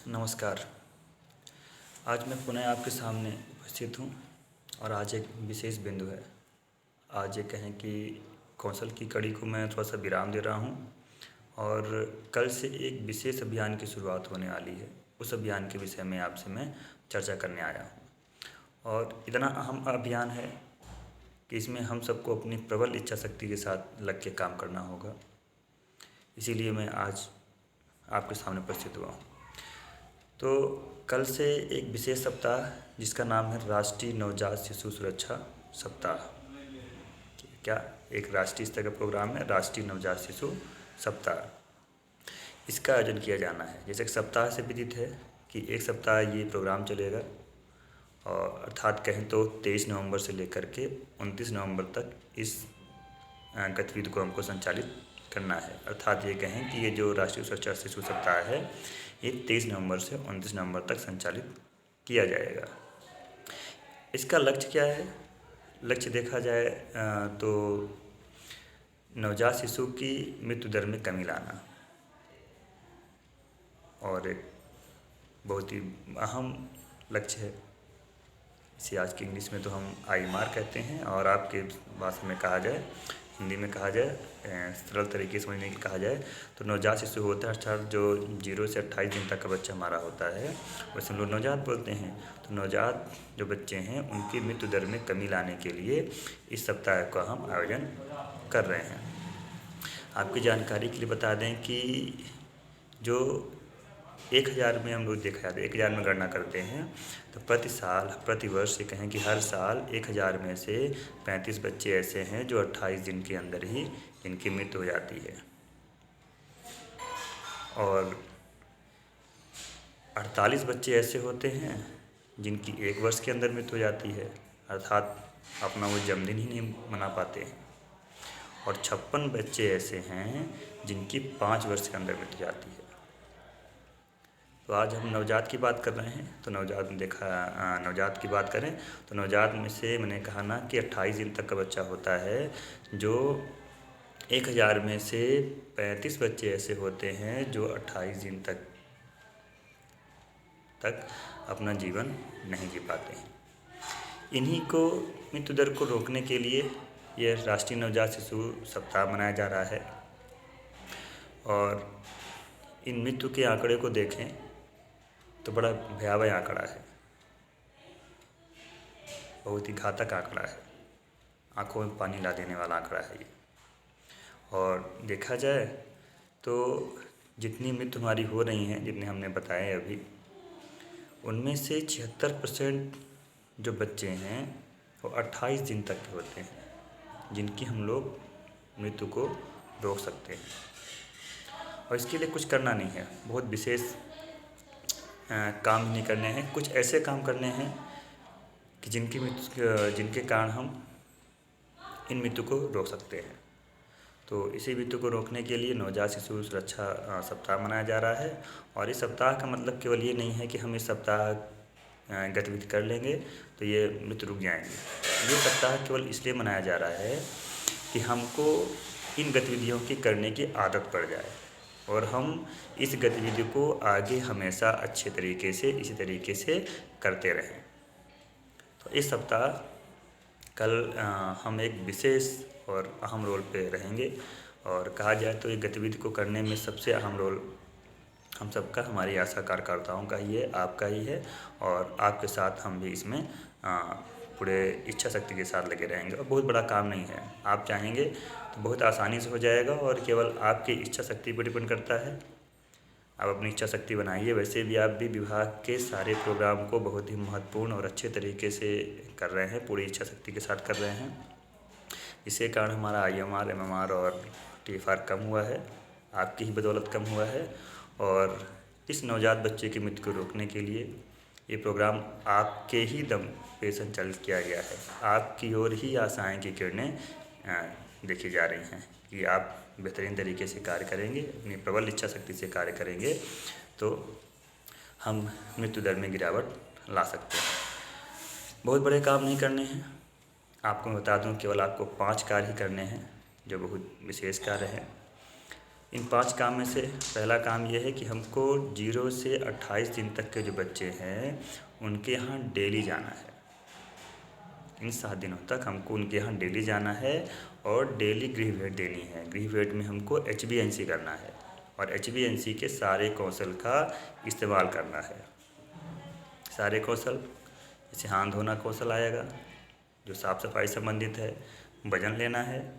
नमस्कार। आज मैं पुनः आपके सामने उपस्थित हूँ और आज एक विशेष बिंदु है। आज ये कहें कि कौशल की कड़ी को मैं थोड़ा-सा विराम दे रहा हूँ और कल से एक विशेष अभियान की शुरुआत होने वाली है। उस अभियान के विषय में आपसे मैं चर्चा करने आया हूँ और इतना अहम अभियान है कि इसमें हम सबको अपनी प्रबल इच्छा शक्ति के साथ लग के काम करना होगा। इसीलिए मैं आज आपके सामने उपस्थित हुआ हूँ। तो कल से एक विशेष सप्ताह जिसका नाम है राष्ट्रीय नवजात शिशु सुरक्षा सप्ताह। क्या एक राष्ट्रीय स्तर का प्रोग्राम है, राष्ट्रीय नवजात शिशु सप्ताह। इसका आयोजन किया जाना है। जैसे कि सप्ताह से विदित है कि एक सप्ताह ये प्रोग्राम चलेगा और अर्थात कहें तो 23 नवंबर से लेकर के 29 नवंबर तक इस गतिविधि को हमको संचालित करना है। अर्थात ये कहें कि ये जो राष्ट्रीय सुरक्षा शिशु सप्ताह है ये 23 नवंबर से 29 नवंबर तक संचालित किया जाएगा। इसका लक्ष्य क्या है? लक्ष्य देखा जाए तो नवजात शिशु की मृत्यु दर में कमी लाना और एक बहुत ही अहम लक्ष्य है। इसे आज की इंग्लिश में तो हम IMR कहते हैं और आपके भाषा में कहा जाए, हिंदी में कहा जाए, सरल तरीके से समझने के कहा जाए तो नवजात शिशु होता है अर्थात जो 0 से 28 दिन तक का बच्चा हमारा होता है वैसे हम लोग नवजात बोलते हैं। तो नवजात जो बच्चे हैं उनकी मृत्यु दर में कमी लाने के लिए इस सप्ताह का हम आयोजन कर रहे हैं। आपकी जानकारी के लिए बता दें कि जो 1000 में हम लोग देखा जाता है 1000 में गणना करते हैं तो प्रति वर्ष ये कहें कि हर साल 1000 में से 35 बच्चे ऐसे हैं जो 28 दिन के अंदर ही इनकी मृत्यु हो जाती है और 48 बच्चे ऐसे होते हैं जिनकी 1 वर्ष के अंदर मृत्यु हो जाती है अर्थात अपना वो जन्मदिन ही नहीं मना पाते हैं और 56 बच्चे ऐसे हैं जिनकी 5 वर्ष के अंदर मृत्यु हो जाती है। तो आज हम नवजात की बात कर रहे हैं तो नवजात की बात करें तो नवजात में से मैंने कहा ना कि 28 दिन तक का बच्चा होता है जो 1000 में से 35 बच्चे ऐसे होते हैं जो 28 दिन तक अपना जीवन नहीं जी पाते हैं। इन्हीं को मृत्यु दर को रोकने के लिए यह राष्ट्रीय नवजात शिशु सप्ताह मनाया जा रहा है और इन मृत्यु के आंकड़े को देखें तो बड़ा भयावह आंकड़ा है, बहुत ही घातक आंकड़ा है, आंखों में पानी ला देने वाला आंकड़ा है ये। और देखा जाए तो जितनी मृत्यु हमारी हो रही हैं जितने हमने बताए अभी उनमें से 76% जो बच्चे हैं वो 28 दिन तक के होते हैं जिनकी हम लोग मृत्यु को रोक सकते हैं। और इसके लिए कुछ करना नहीं है, बहुत विशेष काम नहीं करने हैं, कुछ ऐसे काम करने हैं कि जिनके कारण हम इन मृत्यु को रोक सकते हैं। तो इसी मृत्यु को रोकने के लिए नवजात शिशु सुरक्षा सप्ताह मनाया जा रहा है और इस सप्ताह का मतलब केवल ये नहीं है कि हम इस सप्ताह गतिविधि कर लेंगे तो ये मृत्यु रुक जाएंगे। ये सप्ताह केवल इसलिए मनाया जा रहा है कि हमको इन गतिविधियों की करने की आदत पड़ जाए और हम इस गतिविधि को आगे हमेशा अच्छे तरीके से इसी तरीके से करते रहें। तो इस सप्ताह कल हम एक विशेष और अहम रोल पे रहेंगे और कहा जाए तो ये गतिविधि को करने में सबसे अहम रोल हम सबका, हमारी आशा कार्यकर्ताओं का ही है, आपका ही है और आपके साथ हम भी इसमें पूरे इच्छा शक्ति के साथ लगे रहेंगे। और बहुत बड़ा काम नहीं है, आप चाहेंगे तो बहुत आसानी से हो जाएगा और केवल आपकी इच्छा शक्ति पर डिपेंड करता है। आप अपनी इच्छा शक्ति बनाइए। वैसे भी आप भी विभाग के सारे प्रोग्राम को बहुत ही महत्वपूर्ण और अच्छे तरीके से कर रहे हैं, पूरी इच्छा शक्ति के साथ कर रहे हैं। इसी कारण हमारा IMR, MMR और TFR कम हुआ है, आपकी ही बदौलत कम हुआ है। और इस नवजात बच्चे की मृत्यु को रोकने के लिए ये प्रोग्राम आपके ही दम पे संचालित किया गया है। आपकी ओर ही आशाएं की किरणें देखी जा रही हैं कि आप बेहतरीन तरीके से कार्य करेंगे, अपनी प्रबल इच्छा शक्ति से कार्य करेंगे तो हम मृत्यु दर में गिरावट ला सकते हैं। बहुत बड़े काम नहीं करने हैं, आपको मैं बता दूं केवल आपको 5 कार्य ही करने हैं जो बहुत विशेष कार्य हैं। इन 5 काम में से पहला काम ये है कि हमको 0 से 28 दिन तक के जो बच्चे हैं उनके यहाँ डेली जाना है। इन 7 दिनों तक हमको उनके यहाँ डेली जाना है और डेली गृह भेंट देनी है। गृह भेंट में हमको HbA&C करना है और HbA&C के सारे कौशल का इस्तेमाल करना है। सारे कौशल जैसे हाथ धोना कौशल आएगा जो साफ़ सफाई संबंधित है, वजन लेना है,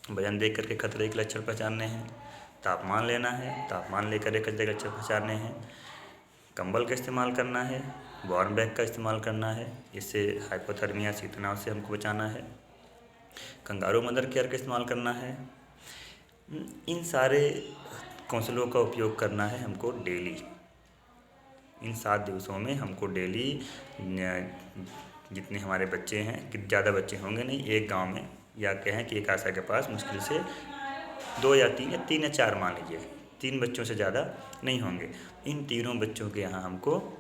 वजन देख करके खतरे के लक्षण पहचानने हैं, तापमान लेना है, तापमान लेकर एक खतरे के लक्षण पहचानने हैं, कंबल का इस्तेमाल करना है, वार्म बैग का इस्तेमाल करना है, इससे हाइपोथर्मिया शीतनाव से हमको बचाना है, कंगारू मदर केयर का इस्तेमाल करना है। इन सारे कौशलों का उपयोग करना है हमको डेली। इन 7 दिवसों में हमको डेली जितने हमारे बच्चे हैं कि ज़्यादा बच्चे होंगे नहीं, एक गांव में या कहें कि एक आशा के पास मुश्किल से 2 या 3 या 3 या 4 मान लीजिए, 3 बच्चों से ज़्यादा नहीं होंगे। इन तीनों बच्चों के यहाँ हमको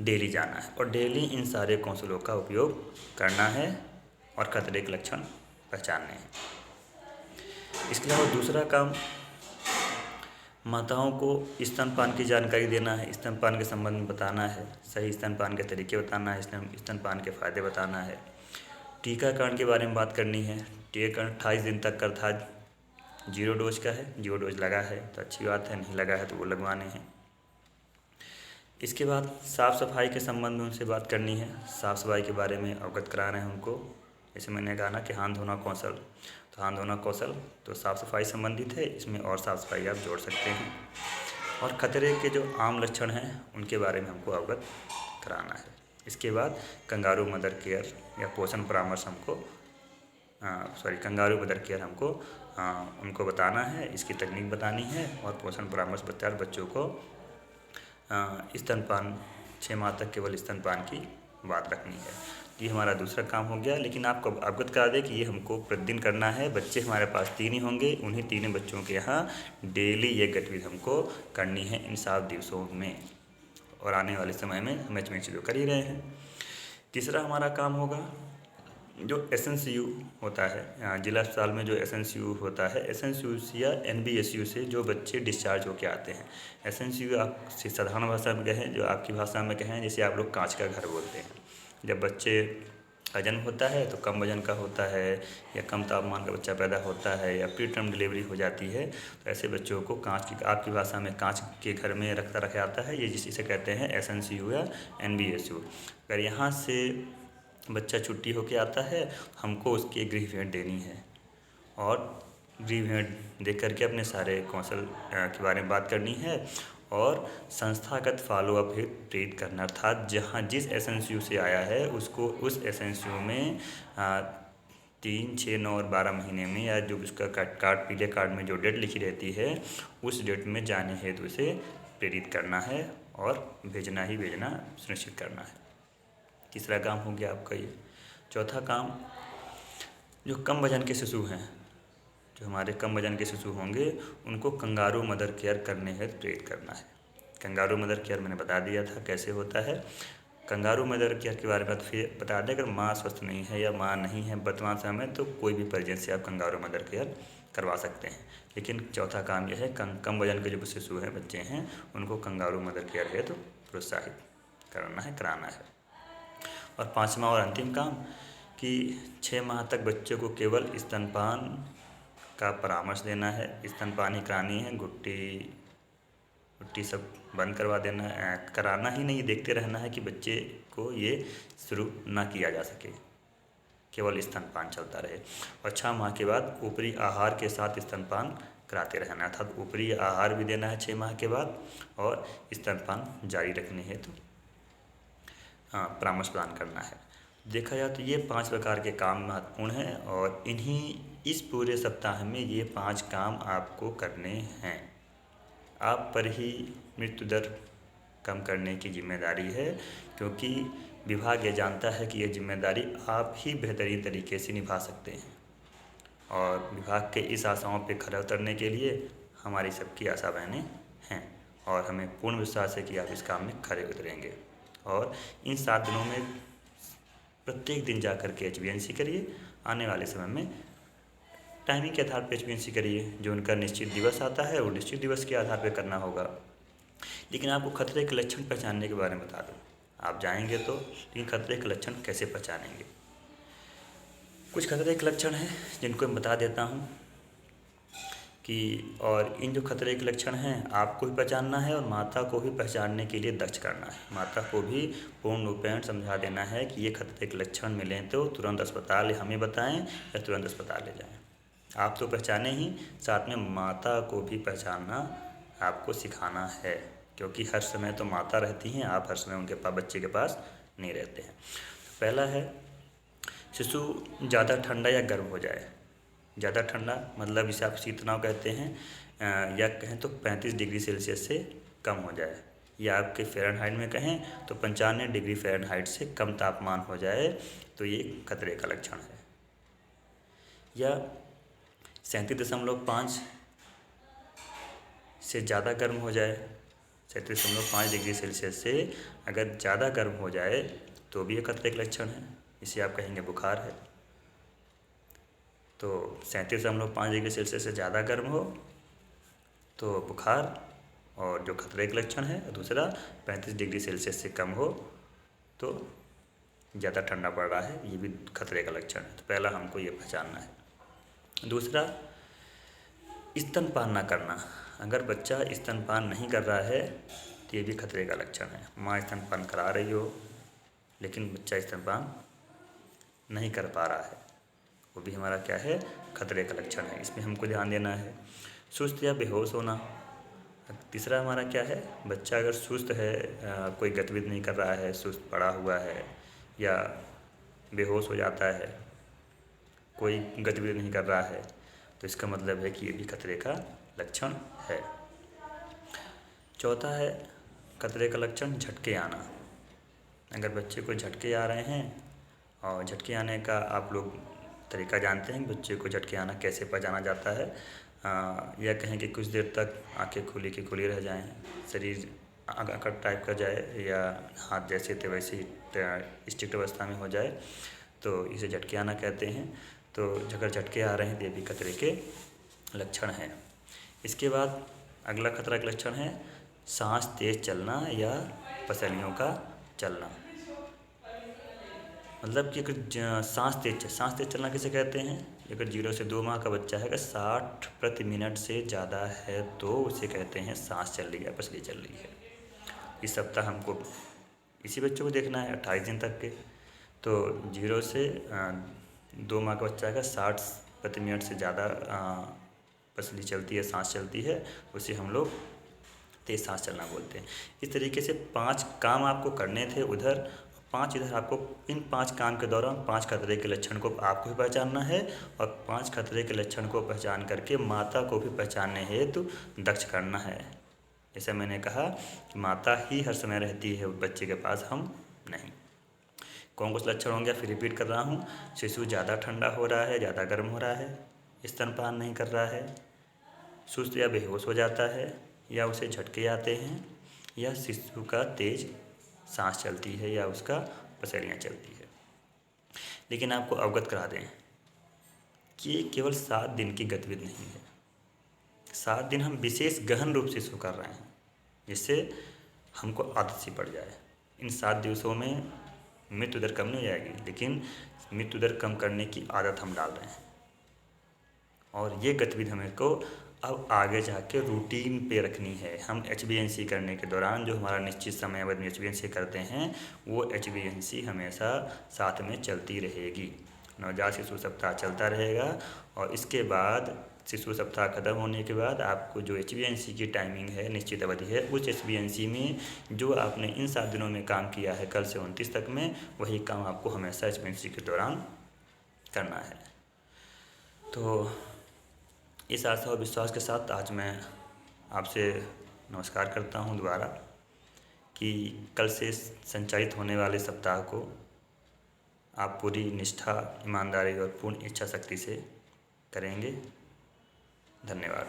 डेली जाना है और डेली इन सारे कौशलों का उपयोग करना है और खतरे के लक्षण पहचानने हैं। इसके अलावा दूसरा काम माताओं को स्तनपान की जानकारी देना है, स्तनपान के संबंध में बताना है, सही स्तनपान के तरीके बताना है, स्तनपान के फ़ायदे बताना है, टीकाकरण के बारे में बात करनी है। टीकाकरण 28 दिन तक का था, 0 डोज का है, 0 डोज लगा है तो अच्छी बात है, नहीं लगा है तो वो लगवाने हैं। इसके बाद साफ़ सफाई के संबंध में उनसे बात करनी है, साफ़ सफाई के बारे में अवगत कराना है उनको। जैसे मैंने कहा ना कि हाथ धोना कौशल, तो हाथ धोना कौशल तो साफ़ सफाई संबंधित है, इसमें और साफ़ सफाई आप जोड़ सकते हैं। और खतरे के जो आम लक्षण हैं उनके बारे में हमको अवगत कराना है। इसके बाद कंगारू मदर केयर या पोषण परामर्श हमको कंगारू मदर केयर हमको उनको बताना है, इसकी तकनीक बतानी है और पोषण परामर्श बताकर बच्चों को स्तनपान 6 माह तक केवल स्तनपान की बात रखनी है। ये हमारा दूसरा काम हो गया, लेकिन आपको अवगत करा दें कि ये हमको प्रतिदिन करना है। बच्चे हमारे पास 3 ही होंगे, उन्हीं 3 बच्चों के यहाँ डेली ये गतिविधि हमको करनी है इन 7 दिवसों में और आने वाले समय में हम इसमें चीज़ों कर ही रहे हैं। तीसरा हमारा काम होगा जो SNCU होता है, जिला अस्पताल में जो SNCU होता है, SNCU या NBSU से जो बच्चे डिस्चार्ज होकर आते हैं। SNCU आप साधारण भाषा में कहें, जो आपकी भाषा में कहें, जैसे आप लोग कांच का घर बोलते हैं। जब बच्चे का जन्म होता है तो कम वजन का होता है या कम तापमान का बच्चा पैदा होता है या प्री टर्म डिलीवरी हो जाती है, तो ऐसे बच्चों को कांच की, आपकी भाषा में कांच के घर में रखा जाता है। ये जिसे कहते हैं SNCU या NBSU। अगर यहाँ से बच्चा छुट्टी होके आता है, हमको उसकी गृह भेंट देनी है और गृह भेंट दे करके अपने सारे कौशल के बारे में बात करनी है और संस्थागत फॉलोअप भी ट्रीट करना, अर्थात जहाँ जिस SNCU से आया है उसको उस SNCU में 3, 6, 9 और 12 महीने में या जो उसका कार्ड पीले कार्ड में जो डेट लिखी रहती है उस डेट में जाने हेतु उसे प्रेरित करना है और भेजना ही भेजना सुनिश्चित करना है। तीसरा काम हो गया आपका ये। चौथा काम, जो कम वजन के शिशु हैं, जो हमारे कम वजन के शिशु होंगे, उनको कंगारू मदर केयर करने हेतु प्रेरित करना है। कंगारू मदर केयर मैंने बता दिया था कैसे होता है। कंगारू मदर केयर के बारे में फिर बता दें, अगर माँ स्वस्थ नहीं है या माँ नहीं है वर्तमान समय में, तो कोई भी परिजन से आप कंगारू मदर केयर करवा सकते हैं। लेकिन चौथा काम यह है, कम वजन के जो शिशु हैं, बच्चे हैं, उनको कंगारू मदर केयर हेतु प्रोत्साहित करना है, कराना है। और 5वां और अंतिम काम कि 6 माह तक बच्चे को केवल स्तनपान का परामर्श देना है, स्तनपानी करानी है, गुट्टी सब बंद करवा देना है, कराना ही नहीं, देखते रहना है कि बच्चे को ये शुरू ना किया जा सके, केवल स्तनपान चलता रहे। और 6 माह के बाद ऊपरी आहार के साथ स्तनपान कराते रहना, अर्थात ऊपरी आहार भी देना है 6 माह के बाद और स्तनपान जारी रखने हेतु परामर्श प्रदान करना है। देखा जाए तो ये 5 प्रकार के काम महत्वपूर्ण हैं और इस पूरे सप्ताह में ये 5 काम आपको करने हैं। आप पर ही मृत्यु दर कम करने की जिम्मेदारी है, क्योंकि विभाग ये जानता है कि ये जिम्मेदारी आप ही बेहतरीन तरीके से निभा सकते हैं और विभाग के इस आशाओं पे खरा उतरने के लिए हमारी सबकी आशा बहनें हैं और हमें पूर्ण विश्वास है कि आप इस काम में खरे उतरेंगे। और इन 7 दिनों में प्रत्येक दिन जा कर के HbA&C करिए। आने वाले समय में टाइमिंग के आधार पर HbA1c करिए। जो उनका निश्चित दिवस आता है वो निश्चित दिवस के आधार पर करना होगा। लेकिन आपको खतरे के लक्षण पहचानने के बारे में बता दूँ, आप जाएंगे तो, लेकिन खतरे के लक्षण कैसे पहचानेंगे। कुछ खतरे के लक्षण हैं जिनको मैं बता देता हूँ कि, और इन जो खतरे के लक्षण हैं आपको भी पहचानना है और माता को भी पहचानने के लिए दक्ष करना है। माता को भी पूर्ण रूपेण समझा देना है कि ये खतरे के लक्षण मिलें तो तुरंत अस्पताल हमें बताएं या तुरंत अस्पताल ले जाएं। आप तो पहचाने ही, साथ में माता को भी पहचानना आपको सिखाना है, क्योंकि हर समय तो माता रहती हैं, आप हर समय उनके पास, बच्चे के पास नहीं रहते हैं। पहला है, शिशु ज़्यादा ठंडा या गर्म हो जाए। ज़्यादा ठंडा मतलब इसे आप शीतनाव कहते हैं, या कहें तो 35 डिग्री सेल्सियस से कम हो जाए, या आपके फ़ारेनहाइट में कहें तो 95 डिग्री फ़ारेनहाइट से कम तापमान हो जाए, तो ये खतरे का लक्षण है। या 37.5 से ज़्यादा गर्म हो जाए, 37.5 डिग्री सेल्सियस से अगर ज़्यादा गर्म हो जाए तो भी ये खतरे का लक्षण है, इसे आप कहेंगे बुखार है। तो 37.5 डिग्री सेल्सियस से ज़्यादा गर्म हो तो बुखार, और जो खतरे का लक्षण है। दूसरा 35 डिग्री सेल्सियस से कम हो तो ज़्यादा ठंडा पड़ रहा है, ये भी खतरे का लक्षण है। तो पहला हमको ये पहचानना है। दूसरा, स्तनपान ना करना। अगर बच्चा स्तनपान नहीं कर रहा है तो ये भी खतरे का लक्षण है। माँ स्तनपान करा रही हो लेकिन बच्चा स्तनपान नहीं कर पा रहा है, वो भी हमारा क्या है, खतरे का लक्षण है। इसमें हमको ध्यान देना है। सुस्त या बेहोश होना। तीसरा हमारा क्या है, बच्चा अगर सुस्त है, कोई गतिविधि नहीं कर रहा है, सुस्त पड़ा हुआ है या बेहोश हो जाता है, कोई गतिविधि नहीं कर रहा है, तो इसका मतलब है कि ये भी खतरे का लक्षण है। चौथा है खतरे का लक्षण, झटके आना। अगर बच्चे को झटके आ रहे हैं, और झटके आने का आप लोग तरीका जानते हैं, बच्चे को झटके आना कैसे पहचाना जाता है। या कहें कि कुछ देर तक आंखें खुली की खुली रह जाएं, शरीर अकड़ टाइप का जाए, या हाथ जैसे थे वैसे ही स्टिक्ट अवस्था में हो जाए, तो इसे झटके आना कहते हैं। तो अगर झटके आ रहे हैं तो ये भी खतरे के लक्षण हैं। इसके बाद अगला खतरा का लक्षण है सांस तेज चलना या पसलियों का चलना। मतलब कि अगर सांस तेज चलना किसे कहते हैं, अगर 0 से 2 माह का बच्चा है, अगर 60 प्रति मिनट से ज़्यादा है तो उसे कहते हैं सांस चल रही है, पसली चल रही है। इस सप्ताह हमको इसी बच्चों को देखना है 28 दिन तक के। तो 0 से 2 माह का बच्चा है, 60 प्रति मिनट से ज़्यादा पसली चलती है, सांस चलती है, उसे हम लोग तेज़ सांस चलना बोलते हैं। इस तरीके से 5 काम आपको करने थे उधर, 5 इधर। आपको इन 5 काम के दौरान 5 खतरे के लक्षण को आपको भी पहचानना है, और 5 खतरे के लक्षण को पहचान करके माता को भी पहचानने हेतु दक्ष करना है। जैसे मैंने कहा कि माता ही हर समय रहती है बच्चे के पास, हम नहीं। कौन से लक्षण होंगे, फिर रिपीट कर रहा हूँ। शिशु ज़्यादा ठंडा हो रहा है, ज़्यादा गर्म हो रहा है, स्तनपान नहीं कर रहा है, सुस्त या बेहोश हो जाता है, या उसे झटके आते हैं, या शिशु का तेज सांस चलती है, या उसका पसलियाँ चलती है। लेकिन आपको अवगत करा दें कि ये केवल 7 दिन की गतिविधि नहीं है। 7 दिन हम विशेष गहन रूप से इसको कर रहे हैं, जिससे हमको आदत सी पड़ जाए। इन 7 दिवसों में मृत्यु दर कम नहीं हो जाएगी, लेकिन मृत्यु दर कम करने की आदत हम डाल रहे हैं। और ये गतिविधि हमें को अब आगे जाके रूटीन पे रखनी है। हम HbA1c करने के दौरान जो हमारा निश्चित समय अवधि में HbA1c करते हैं, वो HbA1c हमेशा साथ में चलती रहेगी। नवजात शिशु सप्ताह चलता रहेगा, और इसके बाद शिशु सप्ताह खत्म होने के बाद आपको जो HbA1c की टाइमिंग है, निश्चित अवधि है, उस HbA1c में जो आपने इन 7 दिनों में काम किया है, कल से 29 तक में, वही काम आपको हमेशा HbA1c के दौरान करना है। तो इस आशा और विश्वास के साथ आज मैं आपसे नमस्कार करता हूं दोबारा, कि कल से संचालित होने वाले सप्ताह को आप पूरी निष्ठा, ईमानदारी और पूर्ण इच्छा शक्ति से करेंगे। धन्यवाद।